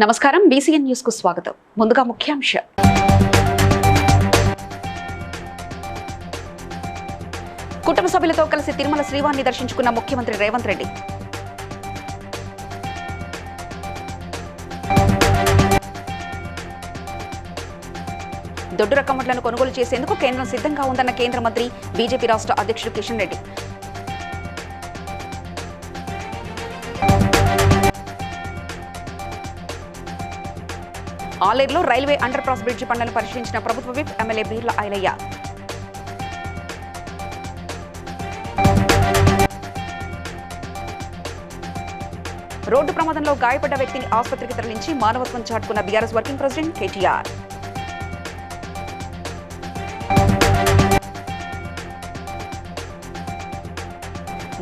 నమస్కారం BCN news కు స్వాగతం. ముందుగా ముఖ్యాంశం. కుటుంబ సభ్యులతో కలిసి తిరుమల శ్రీవారిని దర్శించుకున్న ముఖ్యమంత్రి రేవంత్ రెడ్డి. దొడ్డు రకం వడ్లను కొనుగోలు చేసేందుకు కేంద్రం సిద్ధంగా ఉందన్న కేంద్ర మంత్రి బీజేపీ రాష్ట్ర అధ్యక్షుడు కిషన్ రెడ్డి. ఆలేరులో రైల్వే అండర్ పాస్ బ్రిడ్జి పనులను పరిశీలించిన ప్రభుత్వ whip MLA Beerla Ailayya. Road ప్రమాదంలో గాయపడ్డ వ్యక్తిని ఆసుపత్రికి తరలించి మానవత్వం చాటుకున్న బీఆర్ఎస్ వర్కింగ్ ప్రెసిడెంట్ కేటీఆర్.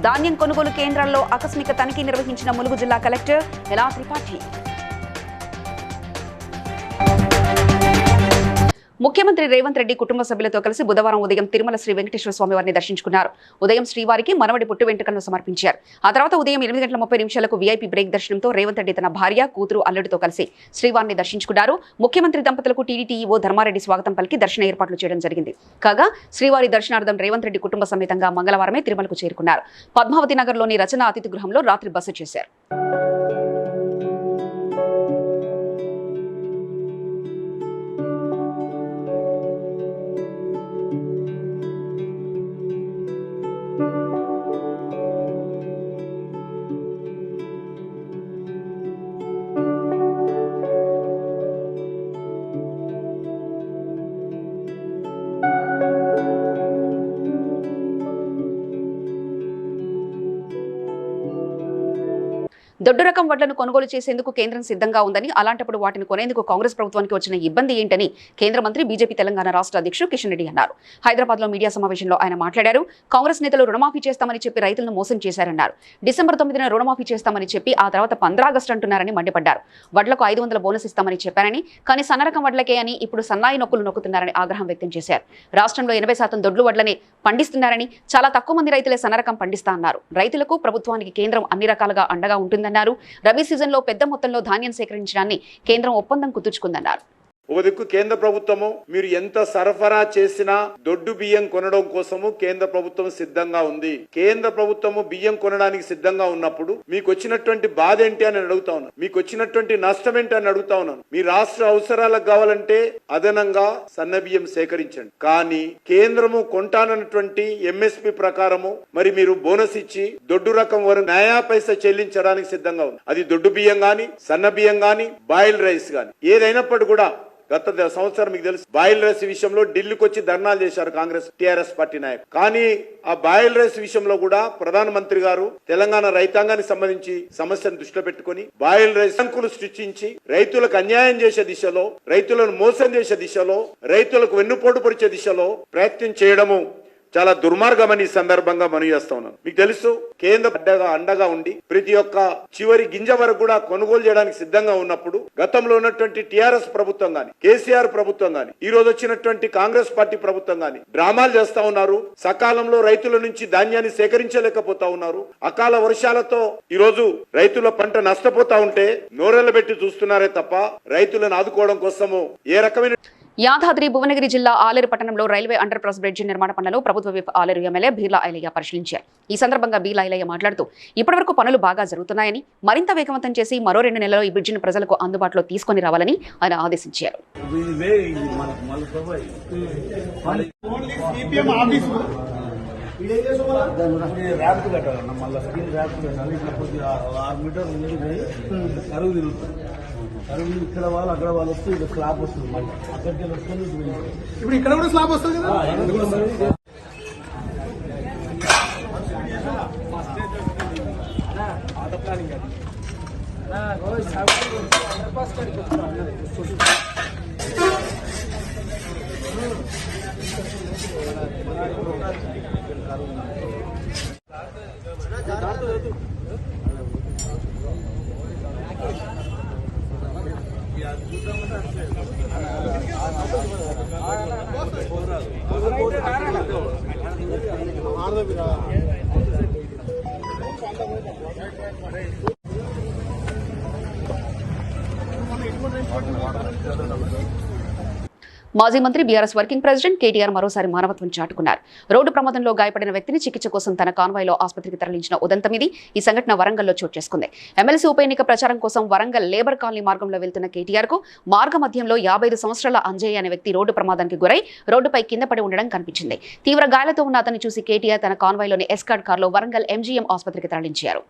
ధాన్యం కొనుగోలు కేంద్రాల్లో ఆకస్మిక తనిఖీ నిర్వహించిన ములుగు జిల్లా కలెక్టర్ ఎలా త్రిపాఠి. ముఖ్యమంత్రి రేవంత్ రెడ్డి కుటుంబ సభ్యులతో కలిసి బుధవారం ఉదయం తిరుమల శ్రీ వెంకటేశ్వర స్వామి వారిని దర్శించుకున్నారు. ఉదయం శ్రీవారికి మనవడి పుట్టు వెంట్రుకలను సమర్పించారు. ఆ తర్వాత ఉదయం 8:30 వీఐపీ బ్రేక్ దర్శనంతో రేవంత్ రెడ్డి తన భార్య, కూతురు, అల్లుడితో కలిసి శ్రీవారిని దర్శించుకున్నారు. ముఖ్యమంత్రి దంపతులకు టీడీటీ ఈవో ధర్మారెడ్డి స్వాగతం పలికి దర్శన ఏర్పాట్లు చేయడం జరిగింది. కాగా శ్రీవారి దర్శనార్థం రేవంత్ రెడ్డి కుటుంబ సమేతంగా మంగళవారమే తిరుమలకు చేరుకున్నారు. పద్మావతి నగర్లోని రచన అతిథి గృహంలో రాత్రి బస చేశారు. దొడ్డు రకం వడ్లను కొనుగోలు చేసేందుకు కేంద్రం సిద్ధంగా ఉందని, అలాంటప్పుడు వాటిని కొనేందుకు కాంగ్రెస్ ప్రభుత్వానికి వచ్చిన ఇబ్బంది ఏంటని కేంద్ర మంత్రి బీజేపీ తెలంగాణ రాష్ట్ర అధ్యక్షుడు కిషన్ రెడ్డి అన్నారు. హైదరాబాద్ లో మీడియా సమావేశంలో ఆయన మాట్లాడారు. కాంగ్రెస్ నేతలు రుణమాఫీ చేస్తామని చెప్పి రైతులను మోసం చేశారన్నారు. డిసెంబర్ 9న రుణమాఫీ చేస్తామని చెప్పి ఆ తర్వాత 15 ఆగస్టు అంటున్నారని మండిపడ్డారు. వడ్లకు 500 బోనస్ ఇస్తామని చెప్పారని, కానీ సన్నరకం వడ్లకే అని ఇప్పుడు సన్నాయి నొక్కులు నొక్కుతున్నారని ఆగ్రహం వ్యక్తం చేశారు. రాష్ట్రంలో 80% దొడ్లు వడ్లని పండిస్తున్నారని, చాలా తక్కువ మంది రైతులే సన్నరకం పండిస్తా అన్నారు. రైతులకు ప్రభుత్వానికి కేంద్రం అన్ని రకాలుగా అండగా ఉంటుందన్నారు. రబీ సీజన్లో పెద్ద మొత్తంలో ధాన్యం సేకరించడాన్ని కేంద్రం ఒప్పందం కుదుర్చుకుందన్నారు. ఒక దిక్కు కేంద్ర ప్రభుత్వము మీరు ఎంత సరఫరా చేసినా దొడ్డు బియ్యం కొనడం కోసము కేంద్ర ప్రభుత్వం సిద్ధంగా ఉంది. కేంద్ర ప్రభుత్వము బియ్యం కొనడానికి సిద్ధంగా ఉన్నప్పుడు మీకు వచ్చినటువంటి బాధ ఏంటి అని అడుగుతా ఉన్నాను. మీకు వచ్చినటువంటి నష్టం ఏంటి అని అడుగుతా ఉన్నాను. మీ రాష్ట్ర అవసరాలకు కావాలంటే అదనంగా సన్న బియ్యం సేకరించండి. కానీ కేంద్రము కొంటానన్నటువంటి ఎంఎస్పి ప్రకారము మరి మీరు బోనస్ ఇచ్చి దొడ్డు రకం వరకు నయా పైసా చెల్లించడానికి సిద్ధంగా ఉంది. అది దొడ్డు బియ్యం గాని, సన్న బియ్యం గాని, బాయిల్ రైస్ గాని ఏదైనప్పటికీ కూడా గత సంవత్సరం మీకు తెలుసు బాయిల్ రైస్ విషయంలో ఢిల్లీకి వచ్చి ధర్నాలు చేశారు కాంగ్రెస్ టీఆర్ఎస్ పార్టీ నాయకులు. కానీ ఆ బాయిల్ రైస్ విషయంలో కూడా ప్రధానమంత్రి గారు తెలంగాణ రైతాంగానికి సంబంధించి సమస్యను దృష్టిలో పెట్టుకుని బాయిల్ రైస్ బ్యాంకులు సృష్టించి రైతులకు అన్యాయం చేసే దిశలో, రైతులను మోసం చేసే దిశలో, రైతులకు వెన్నుపోటు పొడిచే దిశలో ప్రయత్నం చేయడము చాలా దుర్మార్గమని ఈ సందర్భంగా మనవి చేస్తా ఉన్నాను. మీకు తెలుసు కేంద్ర అండగా ఉండి ప్రతి ఒక్క చివరి గింజ వరకు కూడా కొనుగోలు చేయడానికి సిద్ధంగా ఉన్నప్పుడు గతంలో ఉన్నటువంటి టీఆర్ఎస్ ప్రభుత్వం గాని, కేసీఆర్ ప్రభుత్వం గాని, ఈ రోజు వచ్చినటువంటి కాంగ్రెస్ పార్టీ ప్రభుత్వం గాని డ్రామాలు చేస్తా ఉన్నారు. సకాలంలో రైతుల నుంచి ధాన్యాన్ని సేకరించలేకపోతా ఉన్నారు. అకాల వర్షాలతో ఈ రోజు రైతుల పంట నష్టపోతా ఉంటే నోరెళ్ల పెట్టి చూస్తున్నారే తప్ప రైతులను ఆదుకోవడం కోసము ఏ రకమైన యాదాద్రి భువనగిరి జిల్లా ఆలేరు పట్టణంలో రైల్వే అండర్ పాస్ బ్రిడ్జి నిర్మాణ పనులను ప్రభుత్వ విప్ ఆలేరు ఎమ్మెల్యే బీర్ల ఐలయ్య పరిశీలించారు. ఈ సందర్భంగా బీర్ల ఐలయ్య మాట్లాడుతూ ఇప్పటివరకు పనులు బాగా జరుగుతున్నాయని, మరింత వేగవంతం చేసి మరో 2 నెలల్లో ఈ బ్రిడ్జిని ప్రజలకు అందుబాటులో తీసుకుని రావాలని ఆయన ఆదేశించారు. ఇక్కడ వాళ్ళు అక్కడ వాళ్ళు వస్తే ఇక్కడ స్లాబ్ వస్తుంది. మళ్ళీ అక్కడికి వస్తుంది. ఇప్పుడు ఇక్కడ కూడా స్లాబ్ వస్తుంది కదా. ఆటో ప్లానింగ్ మాజీ మంత్రి బీఆర్ఎస్ వర్కింగ్ ప్రెసిడెంట్ కేటీఆర్ మరోసారి మానవత్వం చాటుకున్నారు. రోడ్డు ప్రమాదంలో గాయపడిన వ్యక్తిని చికిత్స కోసం తన కాన్వాయ్లో ఆసుపత్రికి తరలించిన ఉదంతం ఇది. ఈ సంఘటన వరంగల్లో చోటు చేసుకుంది. ఎమ్మెల్సీ ఉప ఎన్నిక ప్రచారం కోసం వరంగల్ లేబర్ కాలనీ మార్గంలో వెళ్తున్న కేటీఆర్ కు మార్గ మధ్యంలో 55 సంవత్సరాల అంజయ్య అనే వ్యక్తి రోడ్డు ప్రమాదానికి గురై రోడ్డుపై కింద పడి ఉండడం కనిపించింది. తీవ్ర గాయాలతో ఉన్న అతన్ని చూసి కేటీఆర్ తన కాన్వాయ్లోని ఎస్కార్ట్ కార్లో వరంగల్ ఎంజీఎం ఆసుపత్రికి తరలించారు.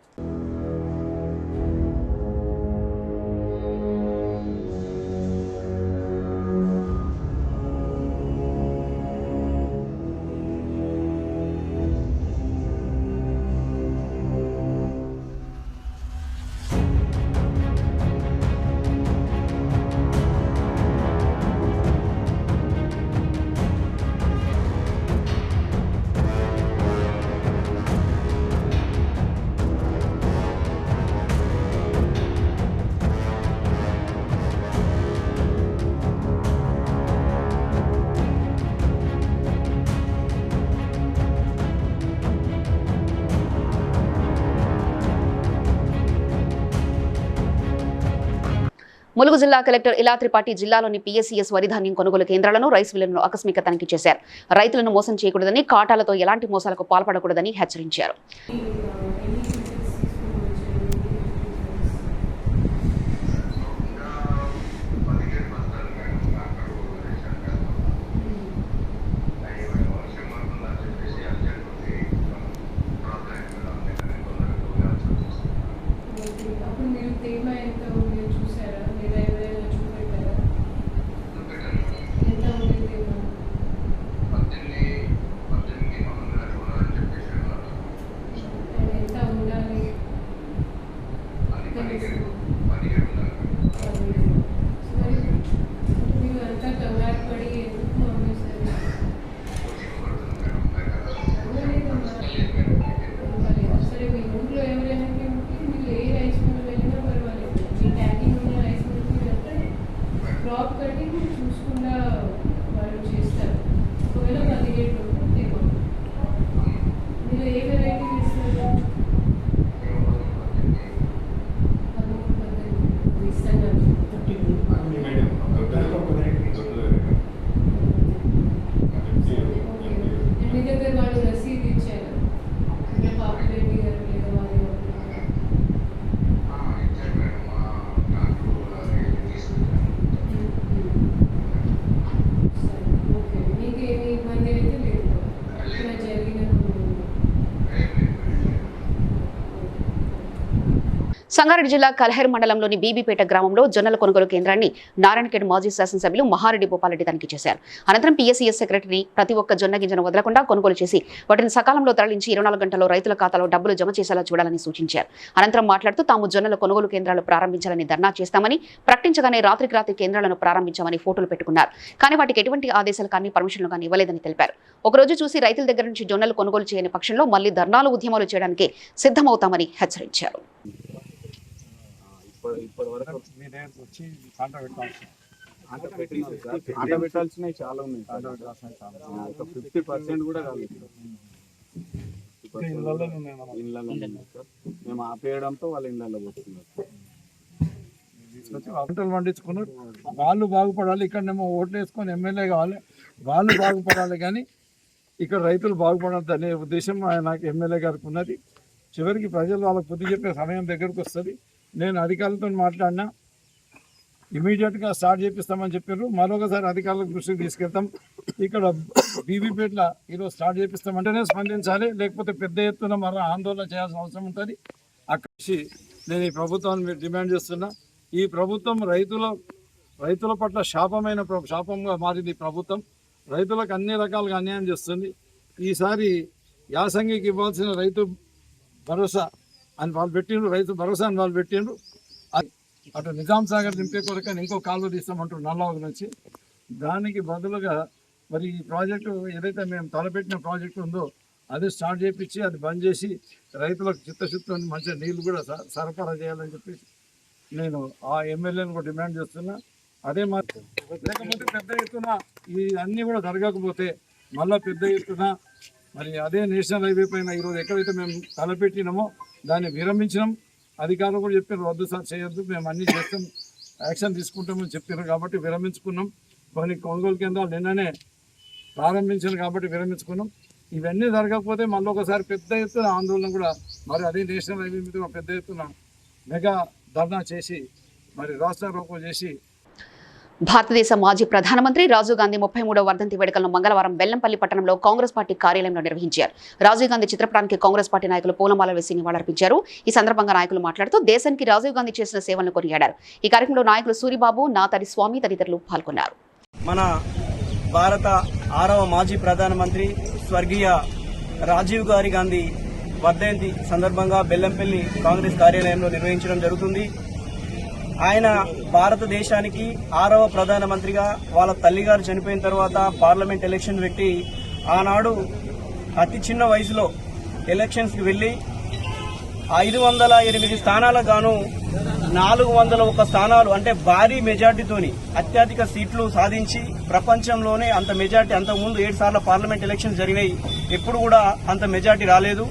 ములుగు జిల్లా కలెక్టర్ ఇలా త్రిపాఠి జిల్లాలోని పీఎస్సీఎస్ వరి ధాన్యం కొనుగోలు కేంద్రాలను, రైస్ మిల్లులను ఆకస్మిక తనిఖీ చేశారు. రైతులను మోసం చేయకూడదని, కాటాలతో ఎలాంటి మోసాలకు పాల్పడకూడదని హెచ్చరించారు. సంగారెడ్డి జిల్లా కల్హేర్ మండలంలోని బీబీపేట గ్రామంలో జొన్నల కొనుగోలు కేంద్రాన్ని నారాయణఖేడ్ మాజీ శాసనసభ్యులు మహారెడ్డి భూపాలరెడ్డి తనిఖీ చేశారు. అనంతరం పీఎస్సీఎస్ సెక్రటరీ ప్రతి ఒక్క జొన్న గింజను వదలకుండా కొనుగోలు చేసి వాటిని సకాలంలో తరలించి 24 గంటల్లో రైతుల ఖాతాలో డబ్బులు జమ చేసేలా చూడాలని సూచించారు. అనంతరం మాట్లాడుతూ తాము జొన్నల కొనుగోలు కేంద్రాలు ప్రారంభించాలని ధర్నా చేస్తామని, ప్రకటించగానే రాత్రికి రాత్రి కేంద్రాలను ప్రారంభించామని ఫోటోలు పెట్టుకున్నారు. కానీ వాటికి ఎటువంటి ఆదేశాలు కానీ పర్మిషన్లు కానీ ఇవ్వలేదని తెలిపారు. ఒకరోజు చూసి రైతుల దగ్గర నుంచి జొన్నలు కొనుగోలు చేయని పక్షంలో మళ్లీ ధర్నాలు, ఉద్యమాలు చేయడానికి సిద్ధమవుతామని హెచ్చరించారు. ఇప్పటి వరకు మీ దగ్గరకు వచ్చి ఆట పెట్టాల్సినవి చాలా ఉన్నాయి. 50% కూడా కాదు. ఇళ్ళలో మేము ఆపేయడంతో వాళ్ళ ఇళ్ళలో పోతున్నారు. పంటలు పండించుకున్నారు. వాళ్ళు బాగుపడాలి, ఇక్కడనేమో ఓట్లు వేసుకొని ఎమ్మెల్యే కావాలి, వాళ్ళు బాగుపడాలి. కానీ ఇక్కడ రైతులు బాగుపడద్దు అనే ఉద్దేశం నాకు ఎమ్మెల్యే గారికి ఉన్నది. చివరికి ప్రజలు వాళ్ళకి బుద్ధి చెప్పే సమయం దగ్గరకు వస్తుంది. నేను అధికారులతో మాట్లాడినా, ఇమీడియట్గా స్టార్ట్ చేపిస్తామని చెప్పారు. మరొకసారి అధికారుల దృష్టికి తీసుకెళ్తాం. ఇక్కడ బీబీపేటలో ఈరోజు స్టార్ట్ చేపిస్తామంటేనే స్పందించాలి, లేకపోతే పెద్ద ఎత్తున మరో ఆందోళన చేయాల్సిన అవసరం ఉంటుంది. అక్కడి నేను ఈ ప్రభుత్వాన్ని డిమాండ్ చేస్తున్నా. ఈ ప్రభుత్వం రైతుల పట్ల శాపంగా మారింది. ఈ ప్రభుత్వం రైతులకు అన్ని రకాలుగా అన్యాయం చేస్తుంది. ఈసారి యాసంగికి ఇవ్వాల్సిన రైతు భరోసా అని వాళ్ళు పెట్టిండ్రు, రైతు భరోసా అని వాళ్ళు పెట్టిండ్రు. అటు నిజాం సాగర్ నింపే కొరకని ఇంకో కాలువ తీస్తామంటారు నల్లవది నుంచి. దానికి బదులుగా మరి ఈ ప్రాజెక్టు ఏదైతే మేము తలపెట్టిన ప్రాజెక్టు ఉందో అది స్టార్ట్ చేయించి అది బంద్ చేసి రైతులకు చిత్తశుద్ధితో మంచిగా నీళ్లు కూడా సరఫరా చేయాలని చెప్పి నేను ఆ ఎమ్మెల్యేని కూడా డిమాండ్ చేస్తున్నా. అదే మరి లేకపోతే పెద్ద ఎత్తున ఈ అన్నీ కూడా జరగకపోతే మళ్ళీ పెద్ద ఎత్తున మరి అదే నేషనల్ హైవే పైన ఈరోజు ఎక్కడైతే మేము తలపెట్టినామో దాన్ని విరమించినాం. అధికారులు కూడా చెప్పారు, వద్దు సార్ చేయొద్దు, మేము అన్నీ చేస్తాం, యాక్షన్ తీసుకుంటామని చెప్పారు కాబట్టి విరమించుకున్నాం. కొన్ని కొనుగోలు కేంద్రాలు నిన్ననే ప్రారంభించారు కాబట్టి విరమించుకున్నాం. ఇవన్నీ జరగకపోతే మళ్ళీ ఒకసారి పెద్ద ఎత్తున ఆందోళన కూడా మరి అదే నేషనల్ హైవే మీద పెద్ద ఎత్తున మెగా ధర్నా చేసి మరి రాష్ట్ర రోకో చేసి. భారతదేశ మాజీ ప్రధానమంత్రి రాజీవ్ గాంధీ 33వ వర్ధంతి వేడుకలను మంగళవారం బెల్లంపల్లి పట్టణంలో కాంగ్రెస్ పార్టీ కార్యాలయంలో నిర్వహించారు. రాజీవ్ గాంధీ చిత్రపటానికి కాంగ్రెస్ పార్టీ నాయకులు పూలమాల వేసి నివాళులర్పించారు. ఈ సందర్భంగా నాయకులు మాట్లాడుతూ దేశానికి రాజీవ్ గాంధీ చేసిన సేవలను కొనియాడారు. ఈ కార్యక్రమంలో నాయకులు సూరిబాబు, నాతడి స్వామి తదితరులు పాల్గొన్నారు. మన భారత 6వ మాజీ ప్రధానమంత్రి స్వర్గీయ రాజీవ్ గాంధీ వర్ధంతి సందర్భంగా బెల్లంపల్లి కాంగ్రెస్ కార్యాలయంలో నిర్వహించడం జరుగుతుంది. ఆయన భారతదేశానికి 6వ ప్రధానమంత్రిగా వాళ్ళ తల్లిగారు చనిపోయిన తర్వాత పార్లమెంట్ ఎలక్షన్ పెట్టి ఆనాడు అతి చిన్న వయసులో ఎలక్షన్స్కి వెళ్ళి 508 స్థానాలకు గాను 401 స్థానాలు అంటే భారీ మెజార్టీతోని అత్యధిక సీట్లు సాధించి ప్రపంచంలోనే అంత మెజార్టీ, అంతకుముందు 7 సార్లు పార్లమెంట్ ఎలక్షన్స్ జరిగినాయి, ఎప్పుడు కూడా అంత మెజార్టీ రాలేదు.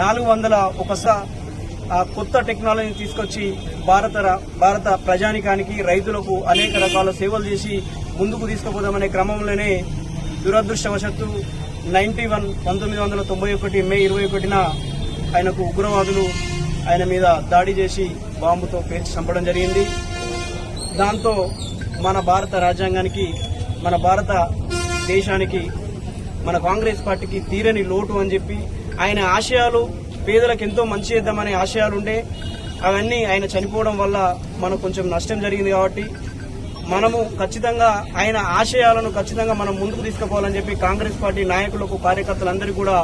401 కొత్త టెక్నాలజీని తీసుకొచ్చి భారత ప్రజానికానికి, రైతులకు అనేక రకాల సేవలు చేసి ముందుకు తీసుకుపోదామనే క్రమంలోనే దురదృష్టవశత్తు 1991 మే 21న ఆయనకు ఉగ్రవాదులు ఆయన మీద దాడి చేసి బాంబుతో పేల్చి చంపడం జరిగింది. దాంతో మన భారత రాజ్యాంగానికి, మన భారత దేశానికి, మన కాంగ్రెస్ పార్టీకి తీరని లోటు అని చెప్పి ఆయన ఆశయాలు పేదలకు ఎంతో మంచి చేద్దామనే ఆశయాలు ఉండే అవన్నీ ఆయన చనిపోవడం వల్ల మనకు కొంచెం నష్టం జరిగింది. కాబట్టి మనము ఖచ్చితంగా ఆయన ఆశయాలను ఖచ్చితంగా మనం ముందుకు తీసుకుపోవాలని చెప్పి కాంగ్రెస్ పార్టీ నాయకులకు, కార్యకర్తలందరికీ కూడా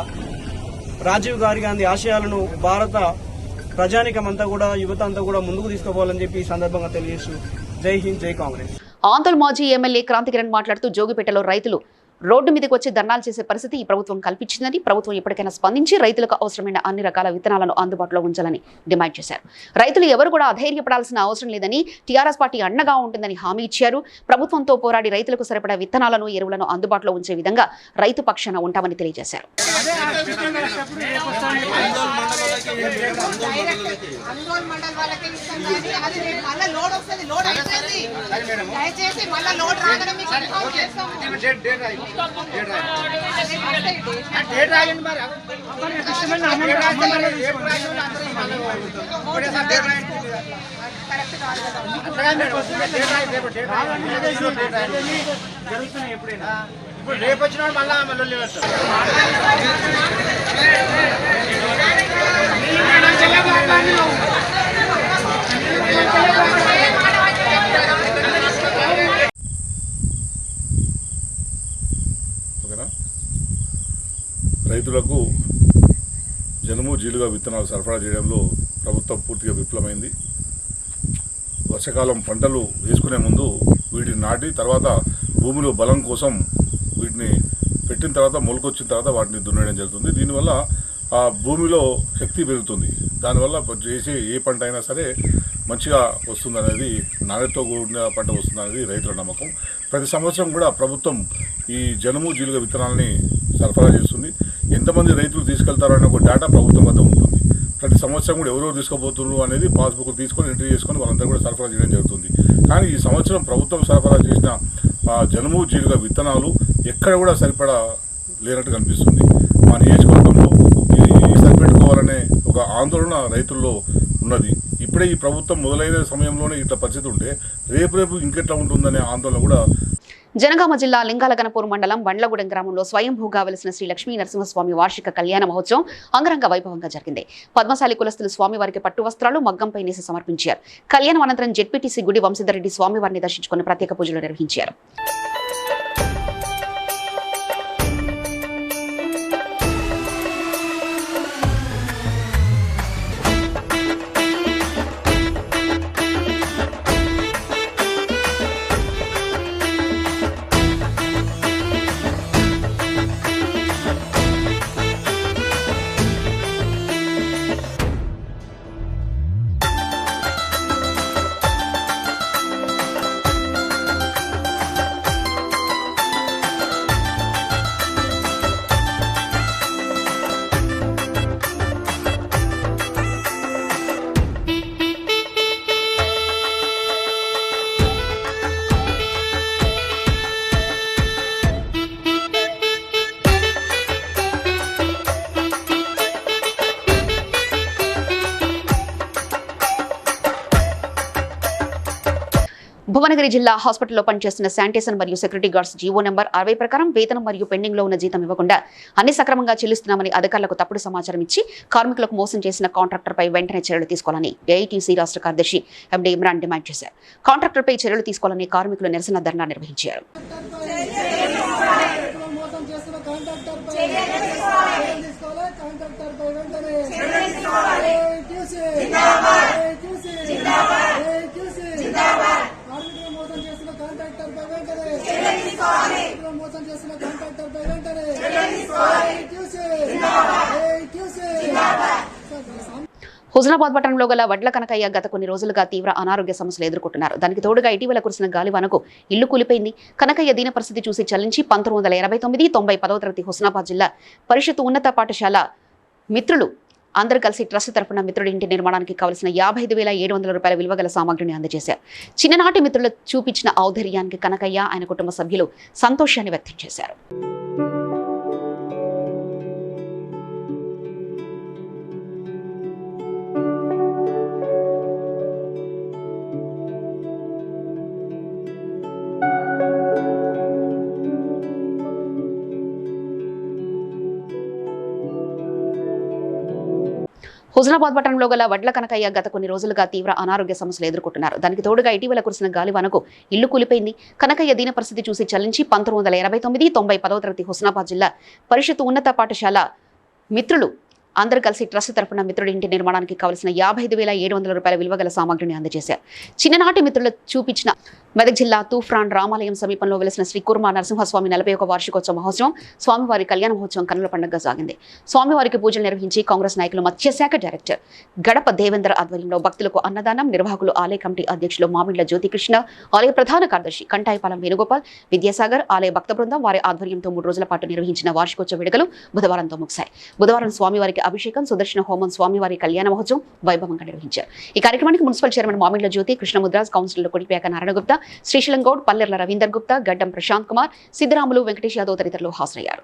రాజీవ్ గాంధీ ఆశయాలను భారత ప్రజానికమంతా కూడా, యువత అంతా కూడా ముందుకు తీసుకుపోవాలని చెప్పి ఈ సందర్భంగా తెలియజేస్తూ జై హింద్, జై కాంగ్రెస్. ఆంధ్ర మాజీ ఎమ్మెల్యే క్రాంతి కిరణ్ మాట్లాడుతూ జోగిపేటలో రైతులు రోడ్డు మీదకి వచ్చి ధర్నాలు చేసే పరిస్థితి ఈ ప్రభుత్వం కల్పించిందని, ప్రభుత్వం ఇప్పటికైనా స్పందించి రైతులకు అవసరమైన అన్ని రకాల విత్తనాలను అందుబాటులో ఉంచాలని డిమాండ్ చేశారు. రైతులు ఎవరు కూడా అధైర్యపడాల్సిన అవసరం లేదని, టీఆర్ఎస్ పార్టీ అండగా ఉంటుందని హామీ ఇచ్చారు. ప్రభుత్వంతో పోరాడి రైతులకు సరిపడా విత్తనాలను, ఎరువులను అందుబాటులో ఉంచే విధంగా రైతు పక్షాన ఉంటామని తెలియజేశారు. ఇప్పుడు రేపు వచ్చిన మళ్ళా మళ్ళీ రైతులకు జనుము జీలుగా విత్తనాలు సరఫరా చేయడంలో ప్రభుత్వం పూర్తిగా విఫలమైంది. వర్షాకాలం పంటలు వేసుకునే ముందు వీటిని నాటి తర్వాత భూమిలో బలం కోసం వీటిని పెట్టిన తర్వాత మొలకొచ్చిన తర్వాత వాటిని దున్నడం జరుగుతుంది. దీనివల్ల ఆ భూమిలో శక్తి పెరుగుతుంది. దానివల్ల చేసే ఏ పంట అయినా సరే మంచిగా వస్తుందనేది, నాణ్యతతో కూడిన పంట వస్తుందనేది రైతుల నమ్మకం. ప్రతి సంవత్సరం కూడా ప్రభుత్వం ఈ జనుము జీలుగా విత్తనాలని సరఫరా చేస్తుంది. ఎంతమంది రైతులు తీసుకెళ్తారో అనే ఒక డేటా ప్రభుత్వం వద్ద ఉంటుంది. ప్రతి సంవత్సరం కూడా ఎవరెవరు తీసుకోబోతున్నారు అనేది పాస్బుక్ తీసుకొని ఎంట్రీ చేసుకొని వాళ్ళంతా కూడా సరఫరా చేయడం జరుగుతుంది. కానీ ఈ సంవత్సరం ప్రభుత్వం సరఫరా చేసిన జనుము జీలుగా విత్తనాలు ఎక్కడ కూడా సరిపడా లేనట్టు కనిపిస్తుంది. మా నియోజకవర్గంలో ఇది సరిపెట్టుకోవాలనే ఒక ఆందోళన రైతుల్లో ఉన్నది. ఇప్పుడే ఈ ప్రభుత్వం మొదలైన సమయంలోనే ఇట్లా పరిస్థితి ఉంటే రేపు ఇంకెట్లా ఉంటుందనే ఆందోళన కూడా. జనగామ జిల్లా లింగాలగనపూర్ మండలం బండ్లగూడెం గ్రామంలో స్వయంభూగా వెలిసిన శ్రీ లక్ష్మీ నరసింహస్వామి వార్షిక కళ్యాణ మహోత్సవం అంగరంగ వైభవంగా జరిగింది. పద్మశాలి కులస్తులు స్వామివారికి పట్టు వస్త్రాలు, మగ్గంపై నేసి సమర్పించారు. కళ్యాణం అనంతరం జెడ్పీటీసీ గుడి వంశీధర్రెడ్డి స్వామివారిని దర్శించుకుని ప్రత్యేక పూజలు నిర్వహించారు. భువనగిరి జిల్లా హాస్పిటల్లో పనిచేస్తున్న శానిటేషన్ మరియు సెక్యూరిటీ గార్డ్స్ జీవో నెంబర్ 60 ప్రకారం వేతనం మరియు పెండింగ్ లో ఉన్న జీతం ఇవ్వకుండా అన్ని సక్రమంగా చెల్లిస్తున్నామని అధికారులకు తప్పుడు సమాచారం ఇచ్చి కార్మికులకు మోసం చేసిన కాంట్రాక్టర్ పై వెంటనే చర్యలు తీసుకోవాలని ఏఐటీసీ రాష్ట్ర కార్యదర్శి ఎండి ఇమ్రాన్ డిమాండ్ చేశారు. కాంట్రాక్టర్ పై చర్యలు తీసుకోవాలని కార్మికులు నిరసన ధర్నా నిర్వహించారు. హుజనాబాద్ పట్టణంలో గల వడ్ల కనకయ్య గత కొన్ని రోజులుగా తీవ్ర అనారోగ్య సమస్యలు ఎదుర్కొంటున్నారు. దానికి తోడుగా ఇటీవల కురిసిన గాలివానకు ఇల్లు కూలిపోయింది. కనకయ్య దీన పరిస్థితి చూసి చలించి 1989 90 10వ తరగతి హుస్నాబాద్ జిల్లా పరిషత్ ఉన్నత పాఠశాల మిత్రులు అందరూ కలిసి ట్రస్ట్ తరఫున మిత్రుడి ఇంటి నిర్మాణానికి కావలసిన 55,700 రూపాయల విలువ గల సామాగ్రిని అందజేశారు. చిన్ననాటి మిత్రులు చూపించిన ఔదార్యానికి కనకయ్య ఆయన కుటుంబ సభ్యులు సంతోషాన్ని వ్యక్తం చేశారు. హుజనాబాద్ పట్టణంలో గల వడ్ల కనకయ్య గత కొన్ని రోజులుగా తీవ్ర అనారోగ్య సమస్యలు ఎదుర్కొంటున్నారు. దానికి తోడుగా ఇటీవల కురిసిన గాలివానకు ఇల్లు కూలిపోయింది. కనకయ్య దీన పరిస్థితి చూసి చలించి 1989 90 10వ తరగతి హుస్నాబాద్ జిల్లా పరిషత్ ఉన్నత పాఠశాల మిత్రులు అందరూ కలిసి ట్రస్ట్ తరఫున మిత్రుడి ఇంటి నిర్మాణానికి కావలసిన 55,700 రూపాయల విలువ గల సామాగ్రిని అందజేశారు. చిన్ననాటి మిత్రులు చూపించిన మెదక్ జిల్లా తూఫ్రాన్ రామాలయం సమీపంలో వెలిసిన శ్రీ కుర్మా నరసింహస్వామి 41వ వార్షికోత్సవ మహోత్సవం స్వామివారి కళ్యాణ మహోత్సవం కన్నుల పండుగగా సాగింది. స్వామివారికి పూజలు నిర్వహించి కాంగ్రెస్ నాయకులు మత్స్యశాఖ డైరెక్టర్ గడప దేవేందర్ ఆధ్వర్యంలో భక్తులకు అన్నదానం, నిర్వాహకులు ఆలయ కమిటీ అధ్యక్షులు మామిళ్ల జ్యోతికృష్ణ, ఆలయ ప్రధాన కార్యదర్శి కంటాయిపాలెం వేణుగోపాల్, విద్యాసాగర్, ఆలయ భక్త బృందం వారి ఆధ్వర్యంతో 3 రోజుల పాటు నిర్వహించిన వార్షికోత్సవ వేడుకలు బుధవారంతో ముగిశాయి. బుధవారం స్వామివారికి అభిషేకం, సుదర్శన హోమం, స్వామివారి కళ్యాణ మహోత్సవం వైభవంగా నిర్వహించారు. ఈ కార్యక్రమానికి మున్సిపల్ చైర్మన్ మామిళ్ల జ్యోతి, కృష్ణముద్రాజ్, కౌన్సిలర్లు కొడిపేక నారాయణగుప్తా, శ్రీశైలం గౌడ్, పల్లెర్ల రవీందర్ గుప్తా, గడ్డం ప్రశాంత్ కుమార్, సిద్ధరాములు, వెంకటేష్ యాదవ్ తదితరులు హాజరయ్యారు.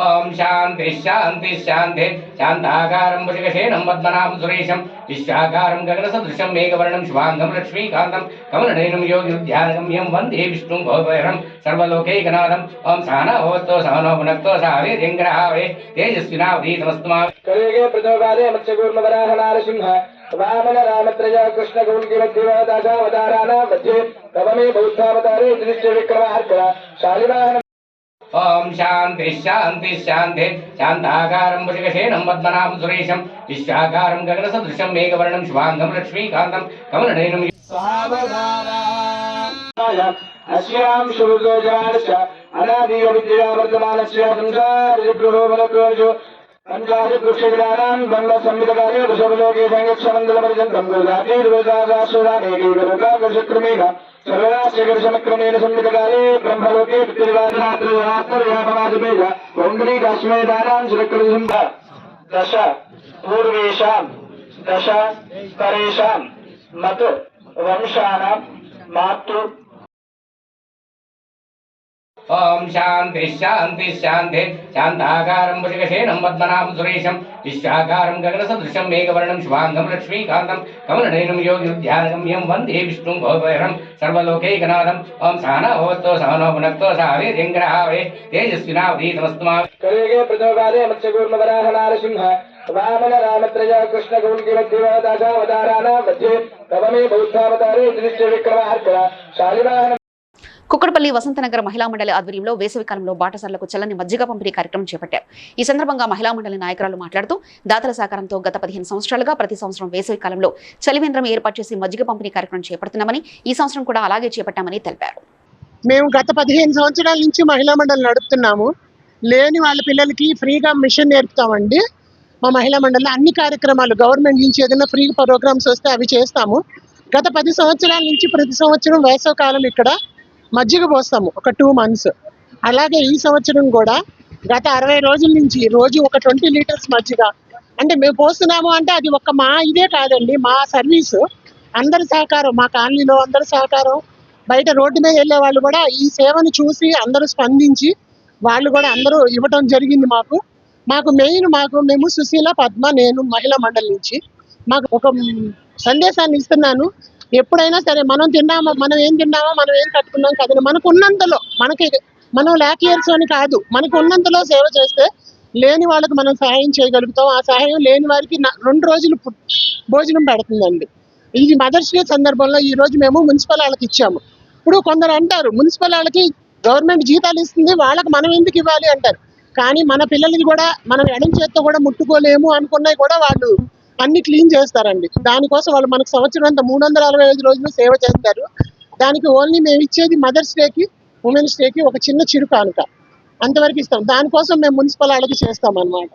ओम शांति शांति शांति शांताकारं भुजगशेनं पद्मनाभं सुरेशं विश्वाकारं गगनसदृशं मेघवर्णं शुभांगं लक्ष्मीकान्तं कमलनयनं योगिरुध्यानगम्यं वन्दे विष्णुं भवभयहरं सर्वलोकैकनाथं ओम सहना भवतो सहनो भुनक्तो सावीर्यङ्ग्रहावे तेजस्विनावधीतमस्तु मा कलियुगे प्रथमकाले मत्स्यकूर्मवराह नारसिंह वामन रामत्रय कृष्णगौल्गिवद्धिवदाचावताराणां मध्ये नवमे बौद्धावतारे दृश्यविक्रमार्क शालिवाहन ओम शांति शांति शांति शांताकारं भुजगशेनं पद्मनाभं सुरेशं विश्वाकारं गगनसदृशं मेघवर्णं शुभांगं लक्ष्मीकान्तं कमलनयनं अस्यां शुभोजानश्च अनादिव विद्या वर्तमानस्य संसारजगृहोमलक्रोजो पंचाशवृक्षविदानां ब्रह्मसंहितकाले वृषभलोके संयक्षमण्डलपर्यन्तं गोदातीर्वेदादासुरानेकैकलोकाकर्षक्रमेण सर्वराष्ट्रकर्षमक्रमेण संहितकाले ब्रह्मलोके पितृवादरात्रव्यापमादिपेज पौण्डरीकाश्मेदानां सुरकृतिसंभ दश पूर्वेषां दश परेषां मत् वंशानां मातृ ओम शांति शांति शांति शांताकारं भुजगशेनं पद्मनाभं सुरेशं विश्वाकारं गगनसदृशं मेघवर्णं शुभांगं लक्ष्मीकान्तं कमलनयनं योगिरुध्यानगम्यं वन्दे विष्णुं भवभयहरं सर्वलोकैकनाथं ओम सहना भवतो सहनो भुनक्तो सावीर्यङ्ग्रहावे तेजस्विनावधीतमस्तु मा कलियुगे प्रथमकाले मत्स्यकूर्मवराह नारसिंह वामन रामत्रय कृष्णगौल्गिवद्धिवदाचावताराणां मध्ये नवमे बौद्धावतारे दृश्यविक्रमार्क शालिवाहन కుక్కడపల్లి వసంతనగర్ మహిళా మండలి ఆధ్వర్యంలో వేసవి కాలంలో బాటసార్లకు చల్లని మజ్జిగ పంపిణీ కార్యక్రమం చేపట్టారు. ఈ సందర్భంగా మహిళా మండలి నాయకురాలు మాట్లాడుతూ దాతల సహకారంతో గత 15 సంవత్సరాలుగా ప్రతి సంవత్సరం వేసవి కాలంలో చలివేంద్రం ఏర్పాటు చేసి మజ్జిగ పంపిణీ కార్యక్రమం చేపడుతున్నామని, ఈ సంవత్సరం కూడా అలాగే చేపట్టామని తెలిపారు. మేము గత 15 సంవత్సరాల నుంచి మహిళా మండలి నడుపుతున్నాము. లేని వాళ్ళ పిల్లలకి ఫ్రీగా మిషన్ నేర్పుతామండి. మా మహిళా మండలిలో అన్ని కార్యక్రమాలు గవర్నమెంట్ నుంచి ఏదైనా ఫ్రీ ప్రోగ్రామ్స్ వస్తే అవి చేస్తాము. గత 10 సంవత్సరాల నుంచి ప్రతి సంవత్సరం వేసవి కాలం ఇక్కడ మజ్జిగ పోస్తాము ఒక 2 months. అలాగే ఈ సంవత్సరం కూడా గత 60 రోజుల నుంచి రోజు ఒక 20 లీటర్స్ మజ్జిగ అంటే మేము పోస్తున్నాము అంటే అది ఒక మా ఇదే కాదండి, మా సర్వీసు. అందరి సహకారం, మా కాలనీలో అందరి సహకారం, బయట రోడ్డు మీద వెళ్ళే వాళ్ళు కూడా ఈ సేవను చూసి అందరూ స్పందించి వాళ్ళు కూడా అందరూ ఇవ్వటం జరిగింది మేము సుశీల పద్మ నేను మహిళా మండలి నుంచి మాకు ఒక సందేశాన్ని ఇస్తున్నాను. ఎప్పుడైనా సరే మనం ఏం తిన్నామో మనం ఏం కట్టుకున్నాం కదండి, మనకు ఉన్నంతలో మనం ల్యాక్ ఇయర్స్ అని కాదు, మనకు ఉన్నంతలో సేవ చేస్తే లేని వాళ్ళకి మనం సహాయం చేయగలుగుతాం. ఆ సహాయం లేని వారికి 2 రోజులు భోజనం పెడుతుందండి. ఇది మదర్స్ డే సందర్భంలో ఈ రోజు మేము మున్సిపల్ వాళ్ళకి ఇచ్చాము. ఇప్పుడు కొందరు అంటారు మున్సిపల్ వాళ్ళకి గవర్నమెంట్ జీతాలు ఇస్తుంది, వాళ్ళకి మనం ఎందుకు ఇవ్వాలి అంటారు. కానీ మన పిల్లలకి కూడా మనం ఎడం చేత్తో కూడా ముట్టుకోలేము అనుకున్నవి కూడా వాళ్ళు అన్ని క్లీన్ చేస్తారండి. దానికోసం వాళ్ళు మనకు సంవత్సరం అంతా 365 రోజులు సేవ చేస్తారు. దానికి ఓన్లీ మేము ఇచ్చేది మదర్స్ డేకి, ఉమెన్స్ డేకి ఒక చిన్న చిరు కానుక అంతవరకు ఇస్తాం. దానికోసం మేము మున్సిపల్ వాళ్ళకి చేస్తాం అన్నమాట.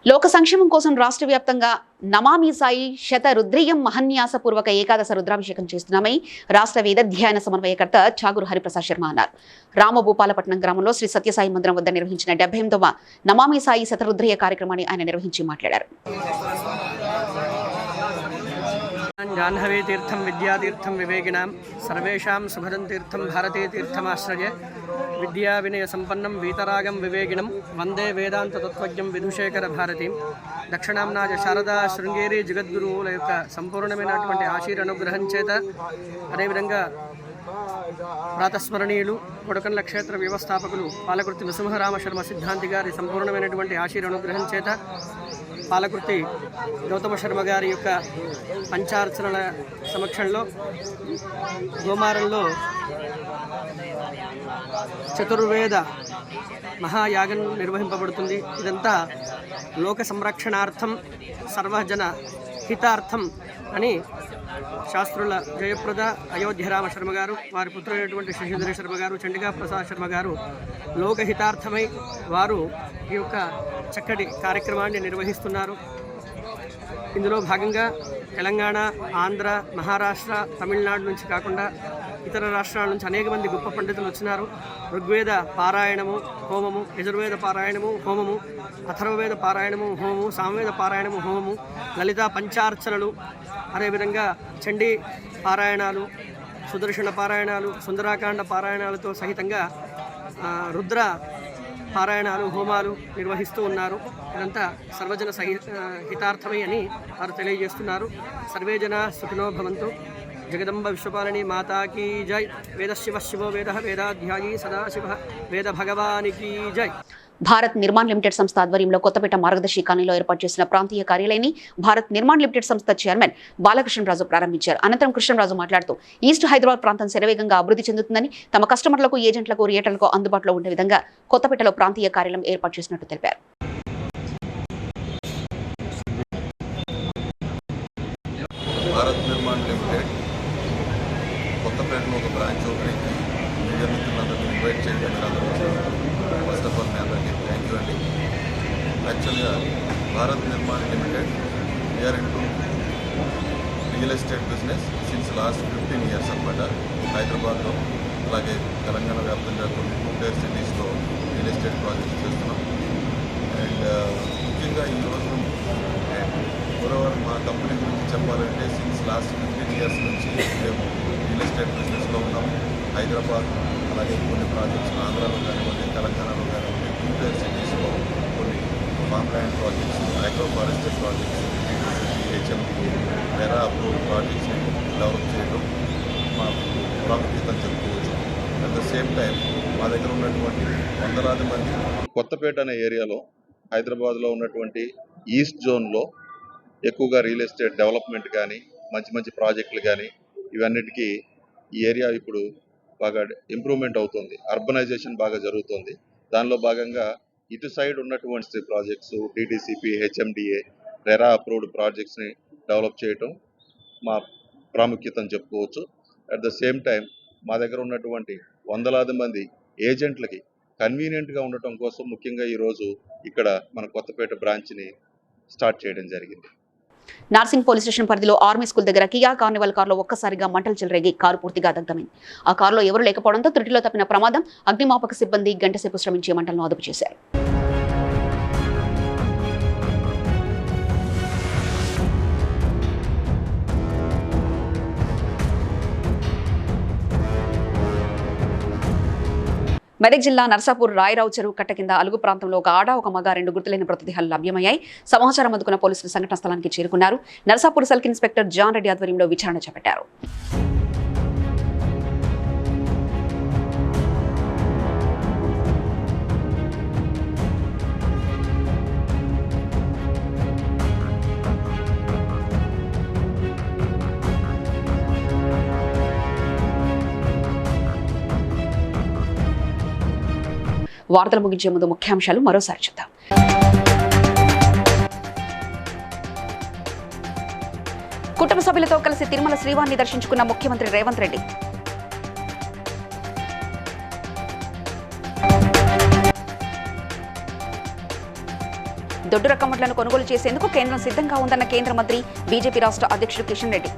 లోక సంక్షేమం కోసం రాష్ట్ర వ్యాప్తంగా నమామి సాయి శతరుద్రీయం మహన్యాసపూర్వక ఏకాదశ రుద్రాభిషేకం చేస్తున్నామని రాష్ట్ర వేదాధ్యయన సమన్వయకర్త చాగురు హరిప్రసాద్ శర్మ అన్నారు. రామభూపాలపట్నం గ్రామంలో శ్రీ సత్యసాయి మందిరం వద్ద నిర్వహించిన 78వ నమామి సాయి శతరుద్రీయ కార్యక్రమాన్ని ఆయన నిర్వహించి మాట్లాడారు. జాహ్నవీ తీర్థం విద్యాతీర్థం వివేకినాం సర్వేషాం శుభదం తీర్థం భారతీ తీర్థమాశ్రయ విద్యా వినయ సంపన్నం వీతరాగం వివేకినం వందే వేదాంత తత్వజ్ఞం విధుశేఖర భారతీం దక్షిణాంనాజ శారదా శృంగేరి జగద్గురువుల యొక్క సంపూర్ణమైనటువంటి ఆశీర్వానుగ్రహం చేత అదేవిధంగా ప్రాతస్మరణీయులు కొడకండ్ల క్షేత్ర వ్యవస్థాపకులు పాలకుర్తి నృసింహరామ శర్మ సిద్ధాంతి గారి సంపూర్ణమైనటువంటి ఆశీర్వానుగ్రహం చేత పాలకుర్తి గౌతమ శర్మ గారి యొక్క పంచార్చనల సమక్షంలో గోమారంలో చతుర్వేద మహాయాగం నిర్వహింపబడుతుంది. ఇదంతా లోక సంరక్షణార్థం సర్వజన హితార్థం అని శాస్త్రుల జయప్రద అయోధ్యరామ శర్మ గారు, వారి పుత్రులైనటువంటి శశిధర శర్మ గారు, చండికా ప్రసాద్ శర్మ గారు లోకహితార్థమై వారు ఈ యొక్క చక్కటి కార్యక్రమాన్ని నిర్వహిస్తున్నారు. ఇందులో భాగంగా తెలంగాణ, ఆంధ్ర, మహారాష్ట్ర, తమిళనాడు నుంచి కాకుండా ఇతర రాష్ట్రాల నుంచి అనేక మంది గొప్ప పండితులు వచ్చినారు. ఋగ్వేద పారాయణము హోమము, యజుర్వేద పారాయణము హోమము, అథర్వవేద పారాయణము హోమము, సామవేద పారాయణము హోమము, లలిత పంచార్చనలు, అదేవిధంగా చండీ పారాయణాలు, సుదర్శన పారాయణాలు, సుందరాకాండ పారాయణాలతో సహితంగా రుద్ర పారాయణాలు హోమాలు నిర్వహిస్తూ ఉన్నారు. ఇదంతా సర్వజన హితార్థమై అని వారు తెలియజేస్తున్నారు. సర్వే జన సుఖినో భవంతు. జగదంబ విశ్వపాలని మాతాకి జై. వేద శివ శివో వేద వేదాధ్యాయీ సదాశివ వేద భగవానికి జై. భారత్ నిర్మాణ్ లిమిటెడ్ సంస్థ ఆధ్వర్యంలో కొత్తపేట మార్గదర్శి కాలనీలో ఏర్పాటు చేసిన ప్రాంతీయ కార్యాలయాన్ని భారత్ నిర్మాణ్ లిమిటెడ్ సంస్థ చైర్మన్ బాలకృష్ణరాజు ప్రారంభించారు. అనంతరం కృష్ణరాజు మాట్లాడుతూ ఈస్ట్ హైదరాబాద్ ప్రాంతం శరవేగంగా అభివృద్ధి చెందుతుందని, తమ కస్టమర్లకు, ఏజెంట్లకు, రియటర్లకు అందుబాటులో ఉండే విధంగా కొత్తపేటలో ప్రాంతీయ కార్యాలయం ఏర్పాటు చేసినట్టు తెలిపారు. భారత్ నిర్మాణ్ లిమిటెడ్ కొత్తపేటలో ఒక బ్రాంచ్ ఓపెనింగ్ మీడియా మిత్రులందరినీ ఇన్వైట్ చేయడం ఫస్ట్ ఆఫ్ ఆల్ మీ అందరికీ థ్యాంక్ యూ అండి. యాక్చువల్గా Bharat Nirman limited we're into real estate business since last 15 years అనమాట. హైదరాబాద్లో అలాగే తెలంగాణ వ్యాప్తంగా కొన్ని 2 tier cities-లో రియల్ ఎస్టేట్ ప్రాజెక్ట్స్ చేస్తున్నాం. అండ్ ముఖ్యంగా ఈరోజు మా కంపెనీ గురించి చెప్పాలంటే సిన్స్ లాస్ట్ 15 years నుంచి మేము రియల్ ఎస్టేట్ బిజినెస్లో ఉన్నాము. హైదరాబాద్ అలాగే కొన్ని ప్రాజెక్ట్స్ ఆంధ్రాలో కానివ్వండి, తెలంగాణలో కానివ్వండి, 2 tier cities-లో కొన్ని farm land projects, agro forestry projects, HMD, మెరా అప్రూవ్ ప్రాజెక్ట్స్ని డెవలప్ చేయడం మా ప్రాముఖ్యత చెప్పుకోవచ్చు. అట్ ద సేమ్ టైం మా దగ్గర ఉన్నటువంటి వందలాది మంది కొత్తపేట అనే ఏరియాలో హైదరాబాద్లో ఉన్నటువంటి ఈస్ట్ జోన్లో ఎక్కువగా రియల్ ఎస్టేట్ డెవలప్మెంట్ కానీ, మంచి మంచి ప్రాజెక్టులు కానీ, ఇవన్నిటికీ ఈ ఏరియా ఇప్పుడు బాగా ఇంప్రూవ్మెంట్ అవుతుంది. అర్బనైజేషన్ బాగా జరుగుతుంది. దానిలో భాగంగా ఇటు సైడ్ ఉన్నటువంటి projects, DTCP, HMDA, RERA approved ప్రాజెక్ట్స్ని డెవలప్ చేయటం మా ప్రాముఖ్యతను చెప్పుకోవచ్చు. అట్ ద సేమ్ టైం మా దగ్గర ఉన్నటువంటి వందలాది మంది ఏజెంట్లకి కన్వీనియంట్గా ఉండటం కోసం ముఖ్యంగా ఈరోజు ఇక్కడ మన కొత్తపేట బ్రాంచ్ని స్టార్ట్ చేయడం జరిగింది. నార్సింగ్ పోలీస్ స్టేషన్ పరిధిలో ఆర్మీ స్కూల్ దగ్గర కియా కార్నివల్ కారులో ఒక్కసారిగా మంటలు చెలరేగి కారు పూర్తిగా దగ్ధమైంది. ఆ కారులో ఎవరు లేకపోవడంతో త్రుటిలో తప్పిన ప్రమాదం. అగ్నిమాపక సిబ్బంది గంటసేపు శ్రమించి మంటలను అదుపు చేశారు. మెదక్ జిల్లా నర్సాపూర్ రాయరావు చెరువు కట్ట కింద అలుగు ప్రాంతంలో ఒక ఆడ ఒక మగ 2 గుర్తులేని మృతదేహాలు లభ్యమయ్యాయి. సమాచారం అందుకున్న పోలీసులు సంఘటన స్థలానికి చేరుకున్నారు. Narsapur circle inspector John Reddy ఆధ్వర్యంలో విచారణ చేపట్టారు. వార్తలు ముగించే ముందు ముఖ్యాంశాలు మరోసారి చూద్దాం. కుటుంబ సభ్యులతో కలిసి తిరుమల శ్రీవారిని దర్శించుకున్న ముఖ్యమంత్రి రేవంత్ రెడ్డి. దొడ్డు రకం వడ్లను కొనుగోలు చేసేందుకు కేంద్రం సిద్ధంగా ఉందన్న కేంద్ర మంత్రి బీజేపీ రాష్ట్ర అధ్యక్షుడు కిషన్ రెడ్డి.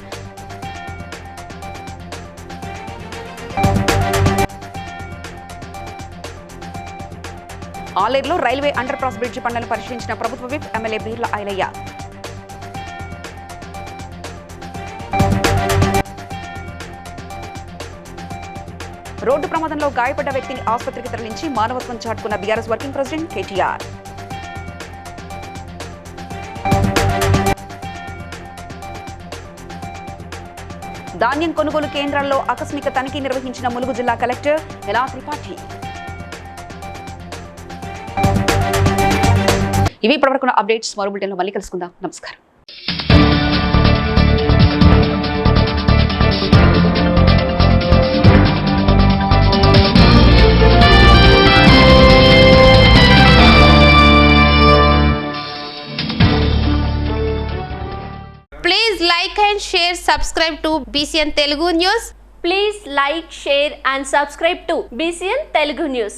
ఆలేరులో రైల్వే అండర్ పాస్ బ్రిడ్జి పనులను పరిశీలించిన ప్రభుత్వ whip MLA Beerla Ailayya. Road ప్రమాదంలో గాయపడ్డ వ్యక్తిని ఆసుపత్రికి తరలించి మానవత్వం చాటుకున్న బీఆర్ఎస్ వర్కింగ్ ప్రెసిడెంట్ కేటీఆర్. ధాన్యం కొనుగోలు కేంద్రాల్లో ఆకస్మిక తనిఖీ నిర్వహించిన ములుగు జిల్లా కలెక్టర్ ఎలా త్రిపాఠి. ఇవి ఇప్పటివరకు అప్డేట్స్. మరో బులెటిన్లో మళ్ళీ కలుసుకుందాం. నమస్కారం. Please like and share, subscribe to BCN Telugu News. Please like, share and subscribe to BCN Telugu News.